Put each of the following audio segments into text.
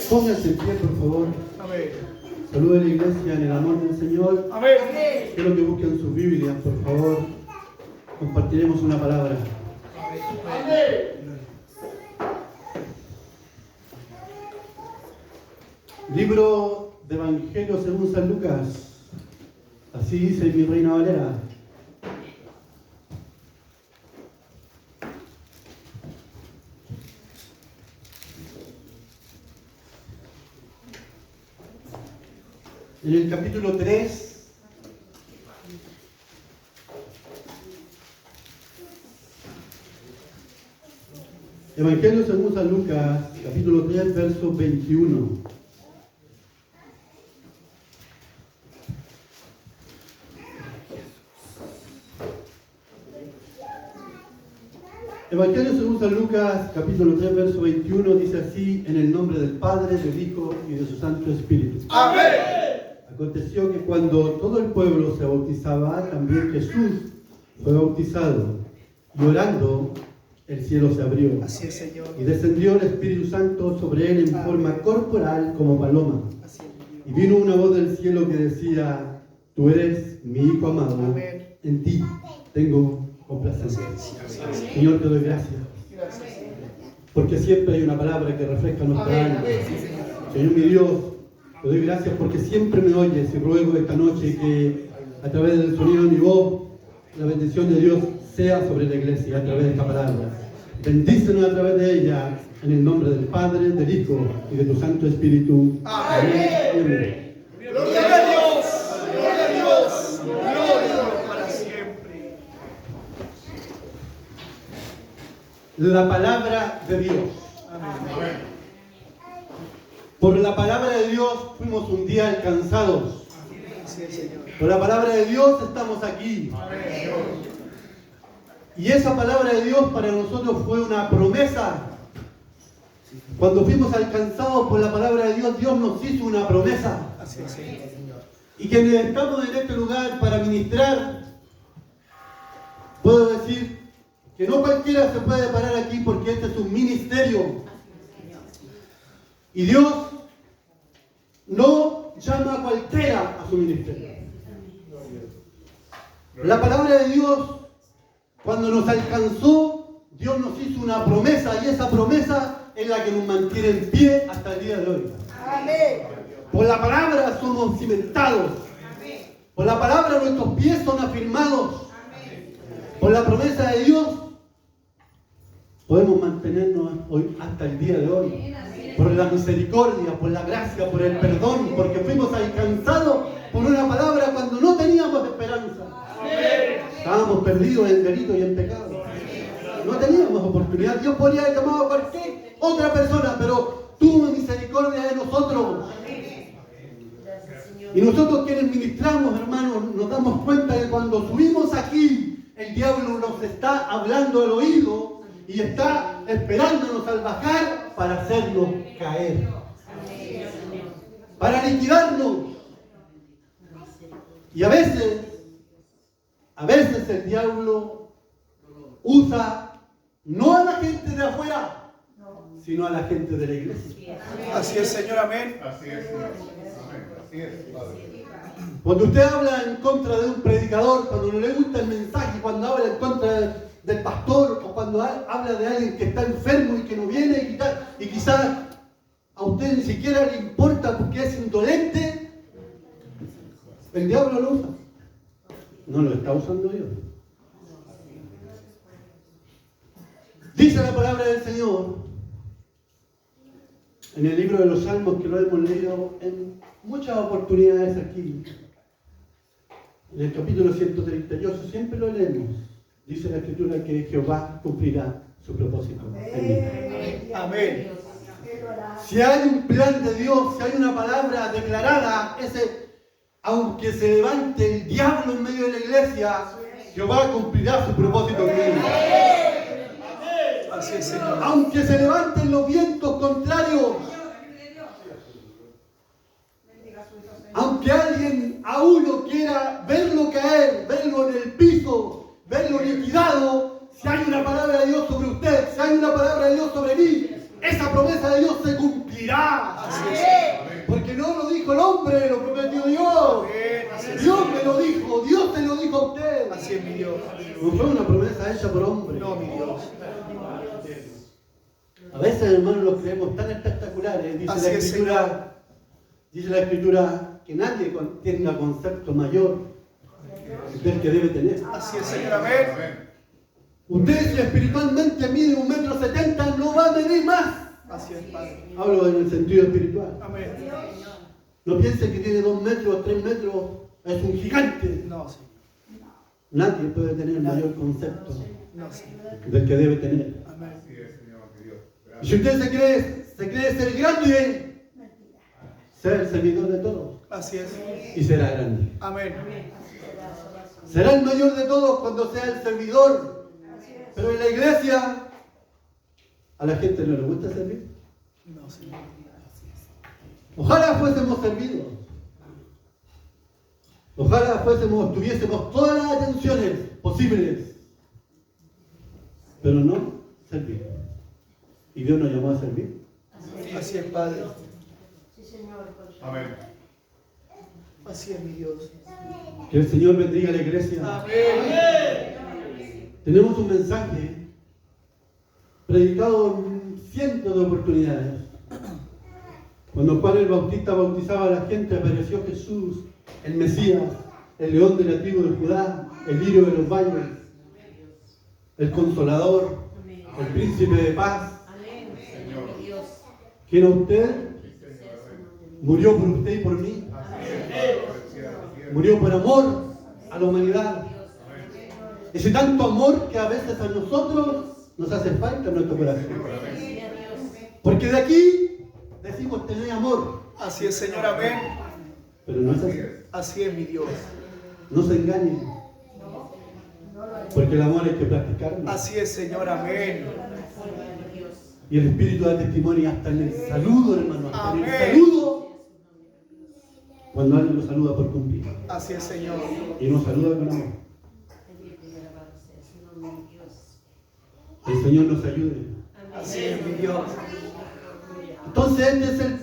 Pónganse en pie, por favor. Amén. Salude a la iglesia en el amor del Señor. Amén. Quiero que busquen sus Biblias, por favor. Compartiremos una palabra. Libro de Evangelio según San Lucas. Así dice mi Reina Valera. En el capítulo 3, Evangelio según San Lucas, capítulo 3, verso 21. Evangelio según San Lucas, capítulo 3, verso 21, dice así: en el nombre del Padre, del Hijo y de su Santo Espíritu. Amén. Aconteció que cuando todo el pueblo se bautizaba, también Jesús fue bautizado, y orando, el cielo se abrió. Así es, Señor. Y descendió el Espíritu Santo sobre él en forma corporal como paloma. Así es, Dios. Y vino una voz del cielo que decía: tú eres mi Hijo amado, Amén. en ti tengo complacencia. Así es. Señor, te doy gracias, Gracias, Señor. porque siempre hay una palabra que refresca nuestra alma. Señor mi Dios, te doy gracias porque siempre me oyes, y ruego esta noche que a través del sonido de mi voz, la bendición de Dios sea sobre la iglesia a través de esta palabra. Bendícenos a través de ella, en el nombre del Padre, del Hijo y de tu Santo Espíritu. Amén. Y amén. Gloria a Dios. Gloria a Dios. Gloria para siempre. La palabra de Dios. Amén. Por la palabra de Dios fuimos un día alcanzados. Así es, Señor. Por la palabra de Dios estamos aquí. Y esa palabra de Dios para nosotros fue una promesa. Cuando fuimos alcanzados por la palabra de Dios, Dios nos hizo una promesa. Así es, Señor. Y quienes estamos en este lugar para ministrar, puedo decir que no cualquiera se puede parar aquí porque este es un ministerio. Y Dios no llama a cualquiera a su ministerio. La palabra de Dios, cuando nos alcanzó, Dios nos hizo una promesa, y esa promesa es la que nos mantiene en pie hasta el día de hoy. Amén. Por la palabra somos cimentados. Por la palabra nuestros pies son afirmados. Por la promesa de Dios podemos mantenernos hoy hasta el día de hoy. Por la misericordia, por la gracia, por el perdón, porque fuimos alcanzados por una palabra cuando no teníamos esperanza. Estábamos perdidos en delito y en pecado. No teníamos oportunidad. Dios podría haber llamado a cualquier otra persona, pero tuvo misericordia de nosotros. Y nosotros quienes ministramos, hermanos, nos damos cuenta de que cuando subimos aquí, el diablo nos está hablando al oído y está esperándonos al bajar para hacernos caer, para liquidarnos. Y a veces el diablo usa no a la gente de afuera, sino a la gente de la iglesia. Así es, Señor. Amén. Así es, Señor. Amén. Así es, Padre. Cuando usted habla en contra de un predicador, cuando no le gusta el mensaje, cuando habla en contra del pastor, o cuando habla de alguien que está enfermo y que no viene, y quizás a usted ni siquiera le importa porque es indolente, el diablo lo usa. No lo está usando Dios. Dice la palabra del Señor en el libro de los Salmos, que lo hemos leído en muchas oportunidades aquí, en el capítulo 138, siempre lo leemos. Dice la Escritura que Jehová cumplirá su propósito en mí. Amén. Si hay un plan de Dios, si hay una palabra declarada, aunque se levante el diablo en medio de la iglesia, Jehová cumplirá su propósito en mí. Así es, Señor. Aunque se levanten los vientos contrarios, aunque alguien a uno quiera verlo caer, verlo en el piso, verlo liquidado, si hay una palabra de Dios sobre usted, si hay una palabra de Dios sobre mí, esa promesa de Dios se cumplirá. paz. Así es. Porque no lo dijo el hombre, lo prometió Dios. Así es. Dios me lo dijo, Dios te lo dijo a usted. Así es, mi Dios. No fue una promesa hecha por hombre. No, mi Dios. A veces, hermanos, los creemos tan espectaculares. Así es, Dice la Escritura que nadie tenga concepto mayor del que debe tener. Así es, Señor. Amén. Amén. Usted, si espiritualmente mide 1,70 m, no va a medir más. Así es, Padre. Hablo en el sentido espiritual. Amén. No piense que tiene 2 metros, 3 metros, es un gigante. No, sí. Nadie puede tener mayor concepto No, sí. del que debe tener. Amén. Así es, Señor, mi Dios. Y si usted se cree ser grande, sea el servidor de todos Así es. y será grande. Amén. Será el mayor de todos cuando sea el servidor. Pero en la iglesia, a la gente no le gusta servir. No, sí. Ojalá fuésemos servidos. Ojalá tuviésemos todas las atenciones posibles. Pero no servir. Y Dios nos llamó a servir. Así es, Padre. Amén. Así es, mi Dios. Que el Señor bendiga a la iglesia. Amén. Tenemos un mensaje predicado en cientos de oportunidades. Cuando Juan el Bautista bautizaba a la gente, apareció Jesús, el Mesías, el león de la tribu de Judá, el lirio de los valles, el consolador, el príncipe de paz. ¿Quién es usted? Murió por usted y por mí. Murió por amor a la humanidad. Ese tanto amor que a veces a nosotros nos hace falta en nuestro corazón. Porque de aquí decimos tener amor, Así es, Señor. Amén. pero no es así. Así es, mi Dios. No se engañen. Porque el amor hay que practicarlo. Así es, Señor. Amén. Y el Espíritu da testimonio hasta en el saludo, hermano. Hasta en el Amén. saludo. Cuando alguien lo saluda por cumplir. Así es, Señor. Y nos saluda con amor. El Señor nos ayude. Así es, mi Dios. Entonces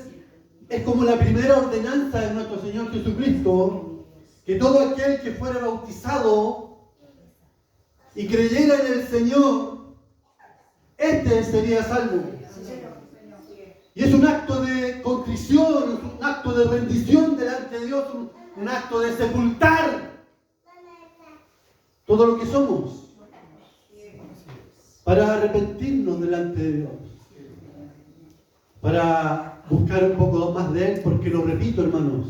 es como la primera ordenanza de nuestro Señor Jesucristo, que todo aquel que fuera bautizado y creyera en el Señor, este sería salvo. Y es un acto de contrición, un acto de rendición delante de Dios, un acto de sepultar todo lo que somos para arrepentirnos delante de Dios, para buscar un poco más de Él, porque lo repito, hermanos,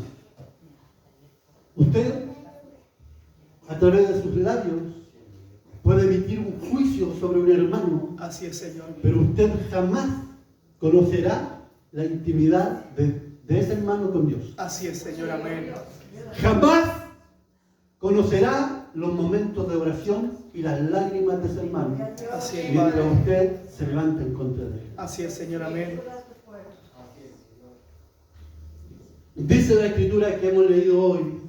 usted a través de sus labios puede emitir un juicio sobre un hermano, Así es, Señor. pero usted jamás conocerá la intimidad de ese hermano con Dios. Así es, Señor. Amén. Jamás conocerá los momentos de oración y las lágrimas de ese hermano Así es, mientras Padre. usted se levanta en contra de él. Así es, Señor. Amén. Dice la Escritura que hemos leído hoy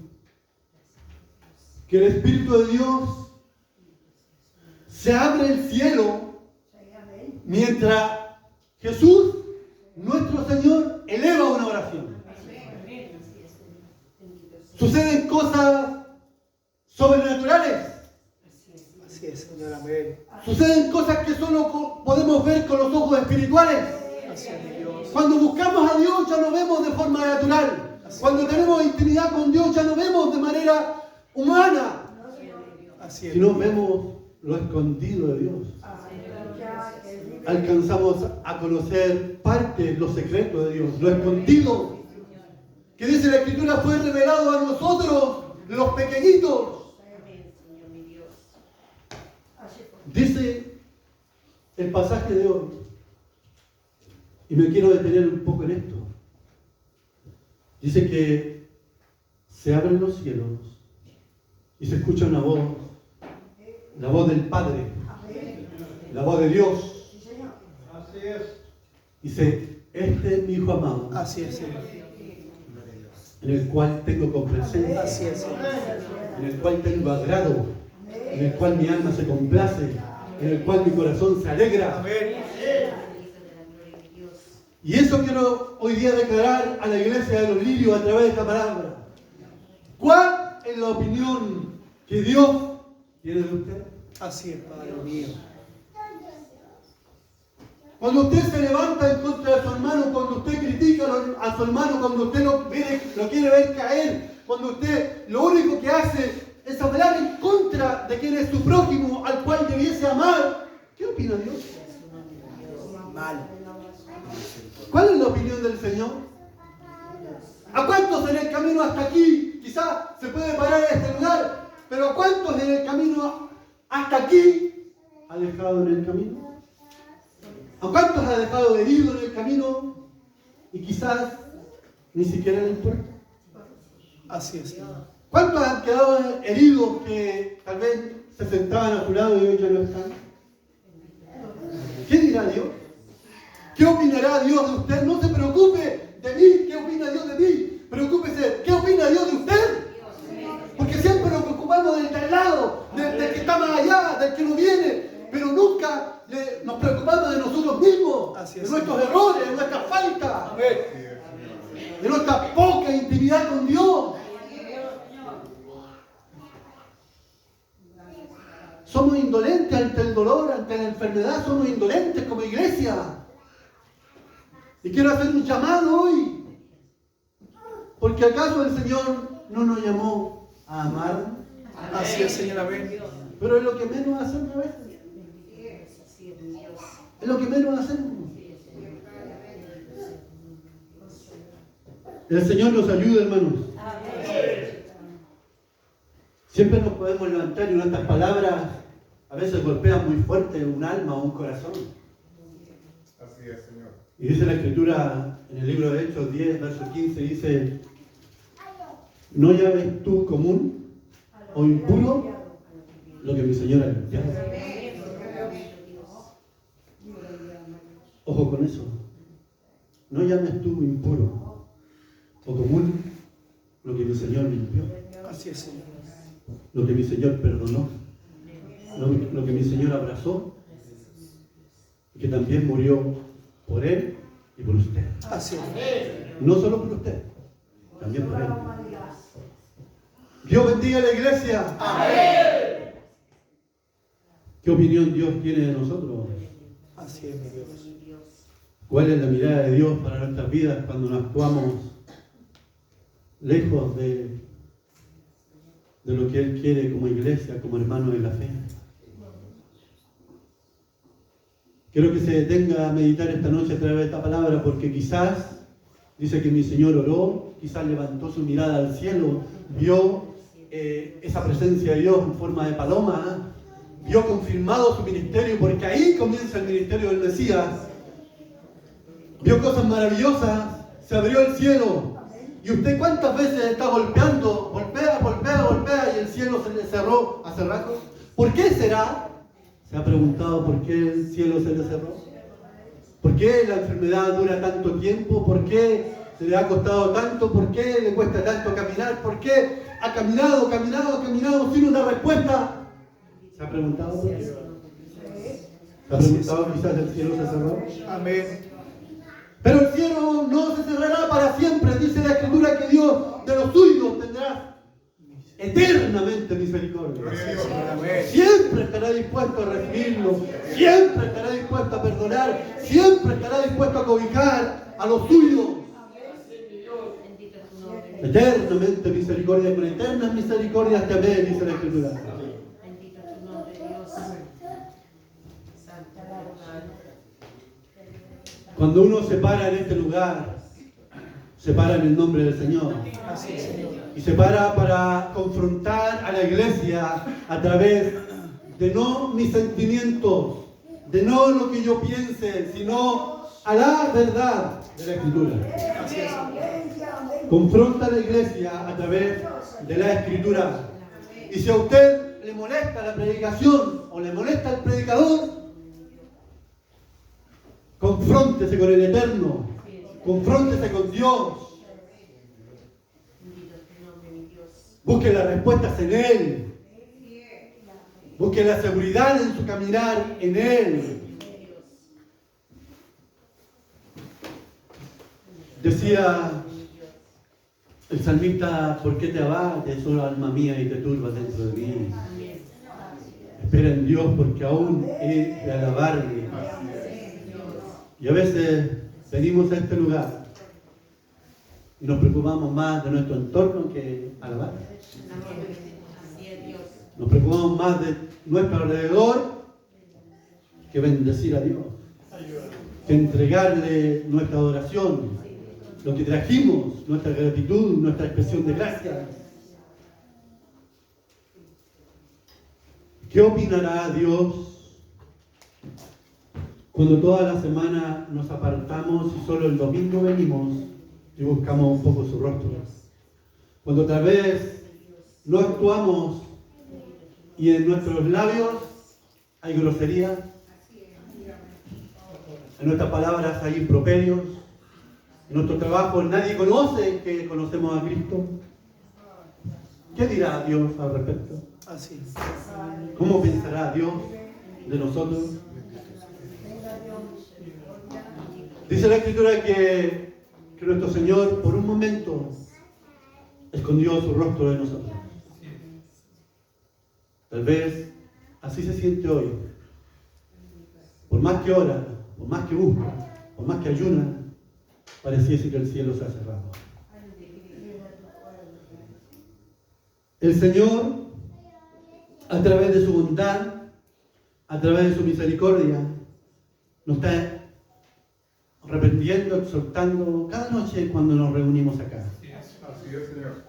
que el Espíritu de Dios se abre el cielo mientras Jesús, nuestro Señor, eleva una oración. Suceden cosas sobrenaturales. Así es, Señor. Amén. Suceden cosas que solo podemos ver con los ojos espirituales. Así es, mi Dios. Cuando buscamos a Dios ya no vemos de forma natural. Cuando tenemos intimidad con Dios ya no vemos de manera humana, Así es. sino vemos lo escondido de Dios. Alcanzamos a conocer partes, los secretos de Dios, lo escondido, que dice la Escritura fue revelado a nosotros, los pequeñitos. Dice el pasaje de hoy, y me quiero detener un poco en esto. Dice que se abren los cielos y se escucha una voz, la voz del Padre, la voz de Dios. Dice, este es mi Hijo amado, Así es, Señor. en el cual tengo complacencia, Así es, Señor. en el cual tengo agrado, en el cual mi alma se complace, en el cual mi corazón se alegra. Amén. Y eso quiero hoy día declarar a la iglesia de los lirios a través de esta palabra. ¿Cuál es la opinión que Dios tiene de usted? Así es, Padre mío. Cuando usted se levanta en contra de su hermano, cuando usted critica a su hermano, cuando usted lo quiere ver caer, cuando usted lo único que hace es hablar en contra de quien es su prójimo, al cual debiese amar, ¿qué opina Dios? Mal. ¿Cuál es la opinión del Señor? ¿A cuántos en el camino hasta aquí? Quizás se puede parar en este lugar, pero ¿a cuántos en el camino hasta aquí ha dejado en el camino? ¿A cuántos ha dejado heridos en el camino y quizás ni siquiera en el puerto? Así es, Señor. ¿Cuántos han quedado heridos que tal vez se sentaban a tu lado y hoy ya no están? ¿Qué dirá Dios? ¿Qué opinará Dios de usted? No se preocupe de mí, ¿qué opina Dios de mí? Preocúpese, ¿qué opina Dios de usted? Porque siempre nos preocupamos del de al lado, del que está más allá, del que no viene, pero nunca nos preocupamos de nosotros mismos, de nuestros errores, de nuestras faltas, de nuestra poca intimidad con Dios. Somos indolentes ante el dolor, ante la enfermedad, somos indolentes como iglesia. Y quiero hacer un llamado hoy, porque acaso el Señor no nos llamó a amar. Así es, Señor, amén. Pero es lo que menos hacemos a veces. Es lo que menos hacemos. El Señor nos ayuda, hermanos. Siempre nos podemos levantar y nuestras palabras a veces golpean muy fuerte un alma o un corazón. Así es, Señor. Y dice la Escritura en el libro de Hechos 10, verso 15, dice: ¿no llames tú común o impuro lo que mi Señor ha limpiado? Ojo con eso. No llames tú impuro o común lo que mi Señor limpió, Así es, Señor. lo que mi Señor perdonó, lo que mi Señor abrazó, y que también murió por Él y por usted. Así es. No solo por usted, también por Él. Dios bendiga a la iglesia. Amén. ¿Qué opinión Dios tiene de nosotros? Así es, mi Dios. ¿Cuál es la mirada de Dios para nuestras vidas cuando nos actuamos lejos de lo que Él quiere como iglesia, como hermanos en la fe? Quiero que se detenga a meditar esta noche a través de esta palabra, porque quizás, dice que mi Señor oró, quizás levantó su mirada al cielo, vio esa presencia de Dios en forma de paloma, vio confirmado su ministerio, porque ahí comienza el ministerio del Mesías. Vio cosas maravillosas, se abrió el cielo. ¿Y usted cuántas veces está golpeando? Golpea, y el cielo se le cerró hace rato. ¿Por qué será? ¿Se ha preguntado por qué el cielo se le cerró? ¿Por qué la enfermedad dura tanto tiempo? ¿Por qué se le ha costado tanto? ¿Por qué le cuesta tanto caminar? ¿Por qué ha caminado sin una respuesta? ¿Se ha preguntado por qué? ¿Se ha preguntado quizás el cielo se cerró? Amén. Pero el cielo no se cerrará para siempre. Dice la Escritura que Dios de los suyos tendrá eternamente misericordia. Amén. Siempre estará dispuesto a recibirlo, siempre estará dispuesto a perdonar, siempre estará dispueto a cobijar a los suyos. Eternamente misericordia, con eternas misericordias te amé, dice la Escritura. Bendito tu nombre, Dios. Santa Cuando uno se para en este lugar, se para en el nombre del Señor. Así es, Señor. Y se para confrontar a la iglesia a través de no mis sentimientos, de no lo que yo piense, sino a la verdad de la Escritura. Así es, Señor. Confronta a la iglesia a través de la Escritura. Y si a usted le molesta la predicación o le molesta el predicador, confróntese con el Eterno, confróntese con Dios. Busque las respuestas en Él. Busque la seguridad en su caminar en Él. Decía el salmista, ¿por qué te abates, oh alma mía, y te turbas dentro de mí? Espera en Dios, porque aún he de alabarle. Y a veces venimos a este lugar y nos preocupamos más de nuestro entorno que alabar. Nos preocupamos más de nuestro alrededor que bendecir a Dios, que entregarle nuestra adoración, lo que trajimos, nuestra gratitud, nuestra expresión de gracia. ¿Qué opinará Dios cuando toda la semana nos apartamos y solo el domingo venimos y buscamos un poco su rostro? Cuando tal vez no actuamos y en nuestros labios hay grosería, en nuestras palabras hay improperios, en nuestro trabajo nadie conoce que conocemos a Cristo. ¿Qué dirá Dios al respecto? Así. ¿Cómo pensará Dios de nosotros? Dice la Escritura que nuestro Señor por un momento escondió su rostro de nosotros. Tal vez así se siente hoy. Por más que ora, por más que busca, por más que ayuna, pareciese que el cielo se ha cerrado. El Señor, a través de su bondad, a través de su misericordia, nos está reprendiendo, exhortando cada noche cuando nos reunimos acá. Así es, Señor.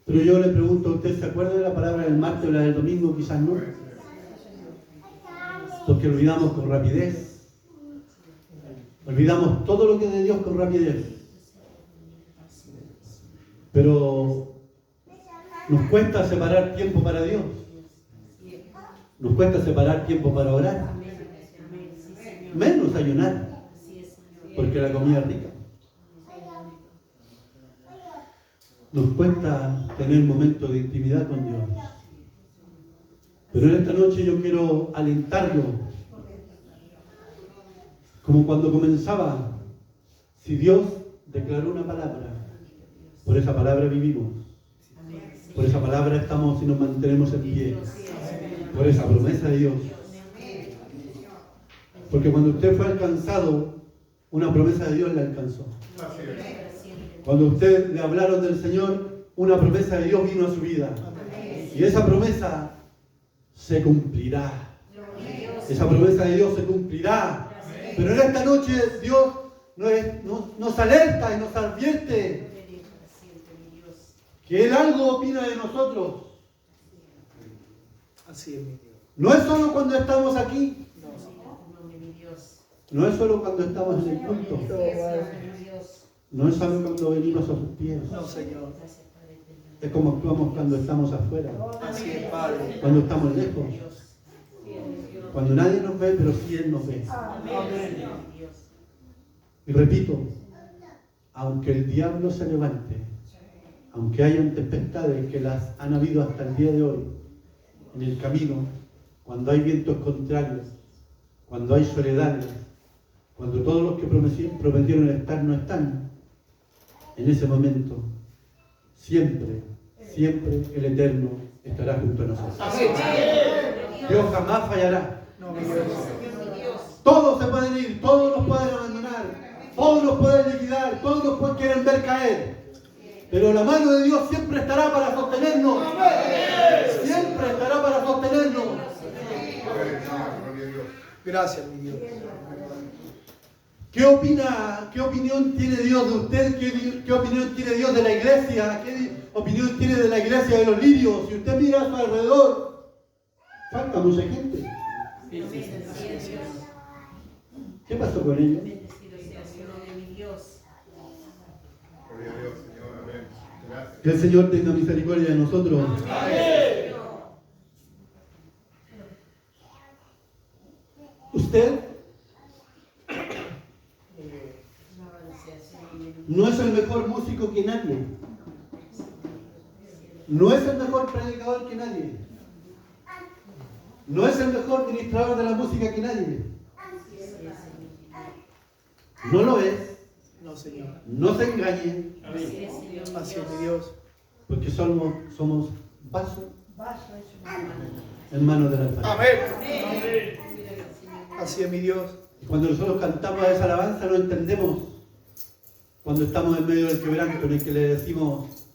Pero yo le pregunto a usted, ¿se acuerda de la palabra del martes o la del domingo? Quizás no. Porque olvidamos con rapidez. Olvidamos todo lo que es de Dios con rapidez. Pero nos cuesta separar tiempo para Dios. Nos cuesta separar tiempo para orar. Menos ayunar. Porque la comida es rica. Nos cuesta tener momentos de intimidad con Dios. Pero en esta noche yo quiero alentarlo. Como cuando comenzaba, si Dios declaró una palabra, por esa palabra vivimos. Por esa palabra estamos y nos mantenemos en pie. Por esa promesa de Dios. Porque cuando usted fue alcanzado, una promesa de Dios le alcanzó. Así es. Cuando a usted le hablaron del Señor, una promesa de Dios vino a su vida. Y esa promesa se cumplirá. Esa promesa de Dios se cumplirá. Pero en esta noche Dios nos alerta y nos advierte que Él algo opina de nosotros. Así es, mi Dios. No es solo cuando estamos aquí. No es solo cuando estamos en el culto. No es solo cuando venimos a sus pies. No, Señor. Es como actuamos cuando estamos afuera. Así es, Padre. Cuando estamos lejos. Cuando nadie nos ve, pero sí Él nos ve. Amén. Y repito, aunque el diablo se levante, aunque hayan tempestades que las han habido hasta el día de hoy, en el camino, cuando hay vientos contrarios, cuando hay soledades, cuando todos los que prometieron estar no están, en ese momento, siempre, siempre el Eterno estará junto a nosotros. Dios jamás fallará. No, mi Dios. Todos se pueden ir, todos nos pueden abandonar, todos nos pueden liquidar, todos nos quieren ver caer. Pero la mano de Dios siempre estará para sostenernos. Siempre estará para sostenernos. Gracias, mi Dios. ¿Qué opinión tiene Dios de usted? ¿Qué opinión tiene Dios de la iglesia? ¿Qué opinión tiene de la iglesia de los lirios? Si usted mira a su alrededor, falta mucha gente. ¿Qué pasó con ellos? Gloria a Dios, Señor. Amén. Gracias. Que el Señor tenga misericordia de nosotros. Usted no es el mejor músico que nadie. No es el mejor predicador que nadie. No es el mejor ministrador de la música que nadie. No lo es. No, Señor. No se engañen, Así es, Señor. Así es, mi Dios. porque somos vasos en manos del alfarero. Amén. Así es, mi Dios. Y cuando nosotros cantamos esa alabanza no entendemos cuando estamos en medio del quebranto en el que le decimos: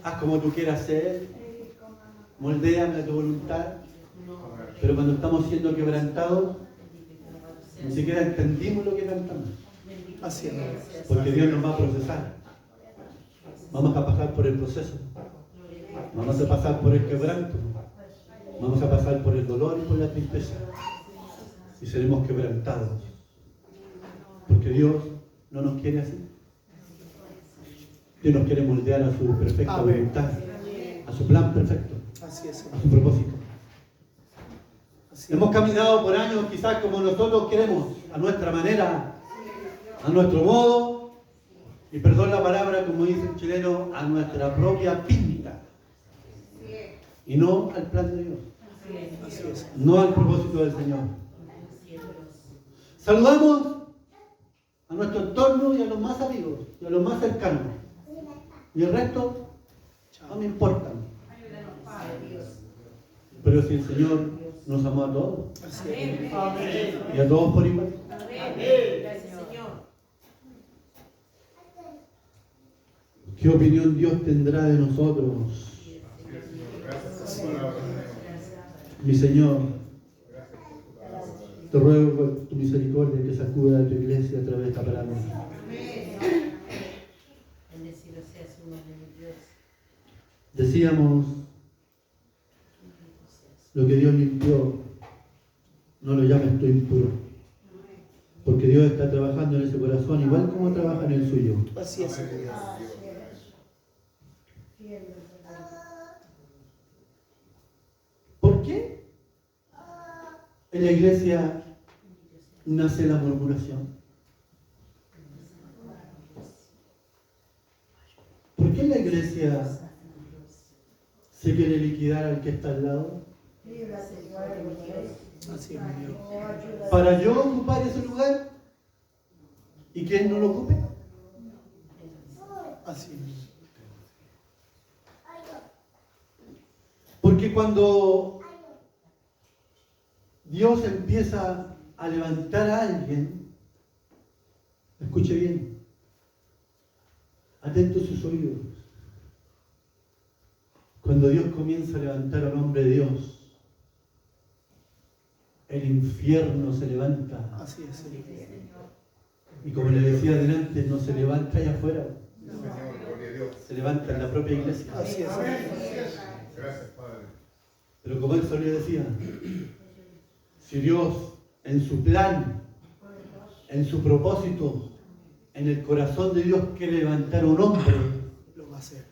haz como tú quieras ser, moldéame a tu voluntad. Pero cuando estamos siendo quebrantados, ni siquiera entendimos lo que cantamos. Así es, mi Dios. Porque Dios nos va a procesar. Vamos a pasar por el proceso. Vamos a pasar por el quebranto. Vamos a pasar por el dolor y por la tristeza. Y seremos quebrantados. Porque Dios no nos quiere así. Dios nos quiere moldear a su perfecta Amén. voluntad, a su plan perfecto, Así es, a Señor. su propósito. Así es. Hemos caminado por años quizás como nosotros queremos, a nuestra manera, a nuestro modo, y perdón la palabra, como dice el chileno, a nuestra propia pinta. Y no al plan de Dios, Así es. no al propósito del Señor. Saludamos a nuestro entorno y a los más amigos, y a los más cercanos. Y el resto no me importa. Pero si el Señor nos amó a todos, Así es. y a todos por igual, Gracias, Señor. ¿qué opinión Dios tendrá de nosotros? Gracias por tu palabra, Señor. Mi Señor, te ruego por tu misericordia que sacuda a tu iglesia a través de esta palabra. Bendecido sea su nombre, mi Dios. Decíamos, lo que Dios limpió, no lo llames tú impuro. Porque Dios está trabajando en ese corazón igual como trabaja en el suyo. Así es, Señor. ¿Por qué en la iglesia nace la murmuración? ¿Por qué en la iglesia se quiere liquidar al que está al lado? Así es, mi Dios. ¿Para yo ocupar ese lugar y que él no lo ocupe? Así es. Porque cuando Dios empieza a levantar a alguien, escuche bien, atento a sus oídos. Cuando Dios comienza a levantar al hombre de Dios, el infierno se levanta. Así es, Señor. Y como le decía adelante, no se levanta allá afuera, Señor, gloria a Dios. se levanta en la propia iglesia. Así es, Señor. Gracias, Padre. Pero como él solía decía, si Dios en su plan, en su propósito, en el corazón de Dios quiere levantar a un hombre, Lo va a hacer.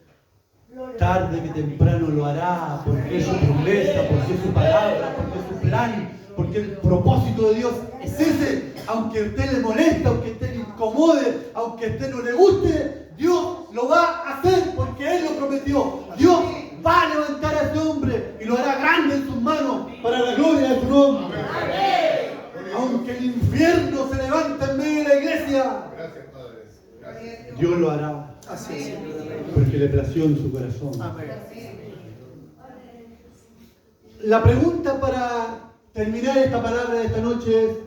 tarde que temprano lo hará, porque es su promesa, porque es su palabra, porque es su plan, porque el propósito de Dios es ese. Aunque a usted le moleste, aunque a usted le incomode, aunque a usted no le guste, Dios lo va a hacer porque Él lo prometió. Dios va a levantar a este hombre y lo hará grande en sus manos para la gloria de su nombre. Aunque el infierno se levanta en medio de la iglesia, Gracias, Padre. Gracias. Dios lo hará Así es, Señor. porque le plació en su corazón. Amén. La pregunta para terminar esta palabra de esta noche es: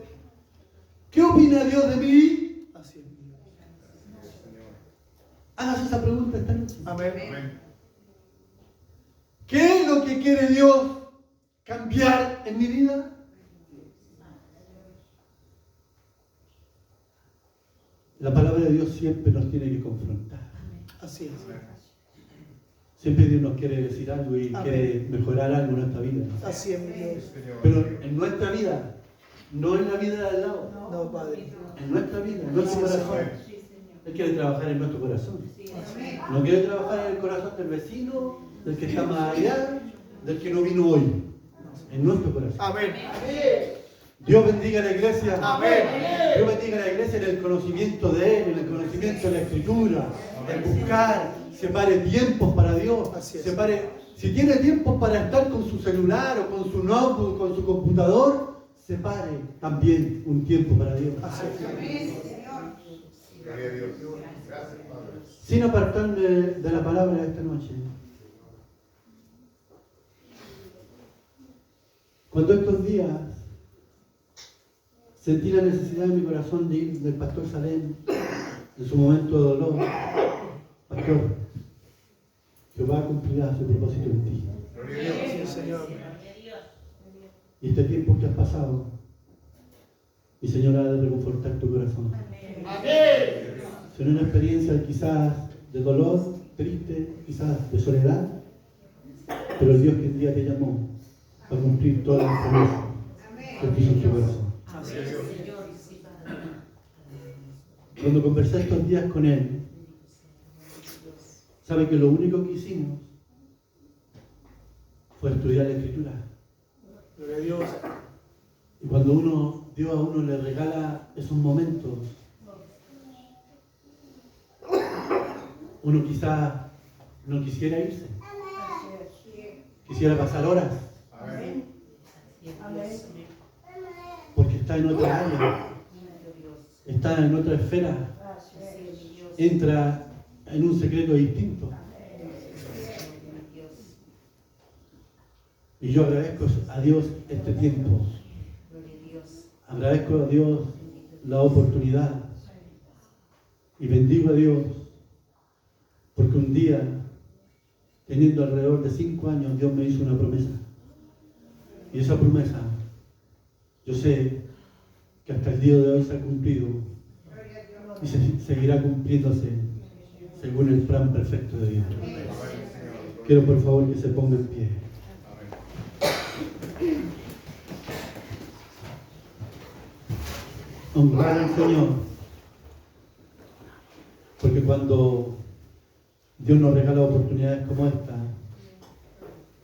¿qué opina Dios de mí? Así es, mi Dios. Hagas esa pregunta esta noche. Amén. Amén. ¿Qué es lo que quiere Dios cambiar en mi vida? La palabra de Dios siempre nos tiene que confrontar. Así es. Siempre Dios nos quiere decir algo y Amén. quiere mejorar algo en nuestra vida. Así es, mi Dios. Señor. Pero en nuestra vida, no en la vida de al lado. No, Padre. En nuestra vida, en nuestro Así es, corazón. Él quiere trabajar en nuestro corazón. No quiere trabajar en el corazón del vecino, del que está más allá, del que no vino hoy. En nuestro corazón. Amén. Dios bendiga a la iglesia. Amén. Dios bendiga a la iglesia en el conocimiento de Él, en el conocimiento de la Escritura, en buscar, separe tiempos para Dios. Así es. Separe, si tiene tiempo para estar con su celular o con su notebook, con su computador, separe también un tiempo para Dios. Así es. Gloria a Dios. Gracias, Padre. Sin apartarme de la palabra de esta noche. Cuando estos días sentí la necesidad en mi corazón de ir del pastor Salem en su momento de dolor, pastor, Jehová cumplirá su propósito en ti. Gloria a Dios. Sí, Señor. Y este tiempo que has pasado, mi Señor ha de reconfortar tu corazón. Será una experiencia quizás de dolor, triste, quizás de soledad, pero el Dios que un día te llamó va a cumplir todas las promesas que puso en tu corazón. Así es, Dios. Señor, sí, Padre. Cuando conversé estos días con Él, sabe que lo único que hicimos fue estudiar la Escritura. Gloria a Dios. Y cuando Dios a uno le regala esos momentos, uno quizás no quisiera irse, quisiera pasar horas, Amén. porque está en otra área, está en otra esfera, entra en un secreto distinto. Y yo agradezco a Dios este tiempo, agradezco a Dios la oportunidad y bendigo a Dios porque un día, teniendo alrededor de 5 años, Dios me hizo una promesa. Y esa promesa, yo sé que hasta el día de hoy se ha cumplido y seguirá cumpliéndose según el plan perfecto de Dios. Quiero por favor que se ponga en pie. Honrar al Señor, porque cuando Dios nos regala oportunidades como esta,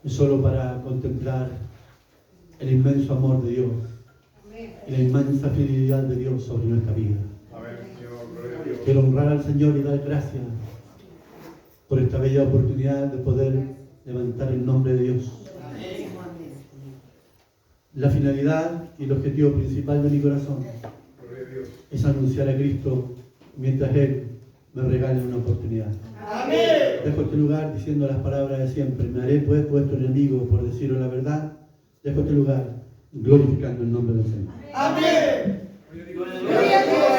es solo para contemplar el inmenso amor de Dios y la inmensa fidelidad de Dios sobre nuestra vida. Amén, Señor. Gloria a Dios. Quiero honrar al Señor y dar gracias por esta bella oportunidad de poder levantar el nombre de Dios. La finalidad y el objetivo principal de mi corazón Gloria a Dios. es anunciar a Cristo mientras Él me regale una oportunidad. Amén. Dejo este lugar diciendo las palabras de siempre. Me haré pues vuestro enemigo por deciros la verdad. Dejo este lugar glorificando el nombre del Señor. Amén. Gloria a Dios. Gloria a Dios.